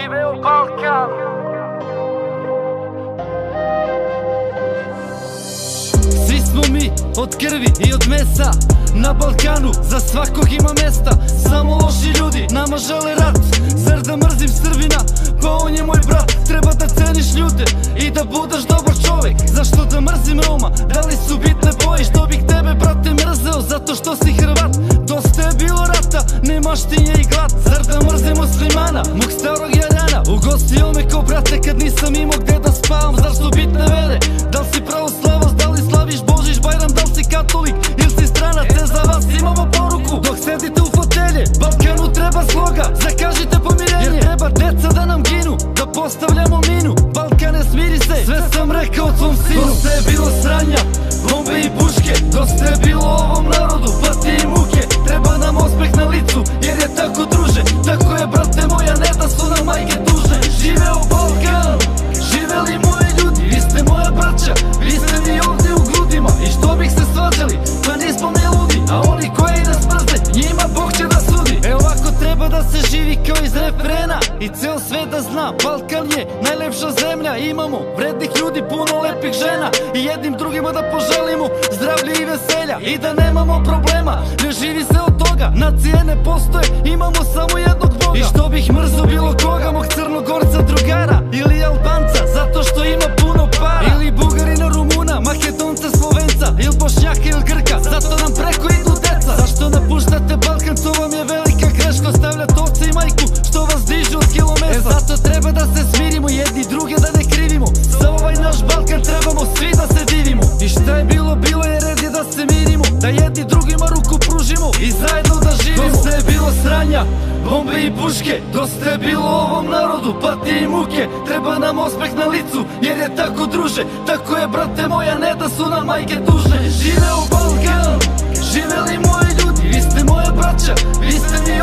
Živeo Balkan. Svi smo mi od krvi i od mesa. Na Balkanu za svakog ima mesta. Samo loši ljudi nama žele rat. Zar da mrzim Srbina, pa on je moj brat. Treba da ceniš ljude i da budeš dobar čovek. Zašto da mrzim Roma, da li su bitne boje? Što bih tebe brate mrzeo, zato što si Hrvat. Dosta je bilo rata, nemaštinje i glad. Zar da mrzim muslimana, mog starog jarana. Ugostio me ko brate kad nisam imao gde da spavam. Zar su bitne vere, da li si pravoslavac, da li slaviš Božić, Bajram, da li si katolik ili si stranac? Za vas imamo poruku dok sedite u fotelje. Balkanu treba sloga, zakažite pomirenje. Jer treba deca da nam ginu, da postavljamo minu. Balkane smiri se, sve sam rekao tvom sinu. Dosta je bilo sranja, bombe i puške. Dosta je bilo ovom narodu, patnje i muke. Treba nam osmeh na licu, jer je tako druže. Tako je brate moja, ne da su nam majke dužne. Živeo Balkan, živeli moji ljudi. Vi ste moja braća, vi ste mi ovdje u grudima. I što bih se svađali, pa nismo mi ludi. A oni koji nas mrze, njima Bog će da sudi. E ovako treba da se živi kao iz refrena. I ceo svet da zna, Balkan je najlepša zemlja. Imamo vrednih ljudi, puno lepih žena. I jednim drugima da poželimo zdravlje i veselja. I da nemamo problema, ne živi se od toga. Nacije ne postoje, imamo samo jednog Boga. I što bih mrzo bilo koga, mog Crnogorca drugara. Ili Albanca, zato što ima puno para. Ili Bugarina, Rumuna, Makedonca, Slovenca. Ili Bošnjaka ili Grka, zato nam preko idu deca. Zašto napuštate Balkan, to vam je velika greška. Stavljate oca i majku, što vas dižu od kilometra. Zato treba da se smirimo, jedni druge da ne krivimo. Za ovaj naš Balkan trebamo svi da se divimo. I šta je bilo, bilo je, red je da se mirimo. Da jedni drugima ruku pružimo i zajedno da živimo. Dosta je bilo sranja, bombe i puške. Dosta je bilo ovom narodu, patnje i muke. Treba nam osmeh na licu, jer je tako druže. Tako je brate moja, ne da su nam majke dužne. Živeo Balkan, živeli moji ljudi. Vi ste moja braća, vi ste mi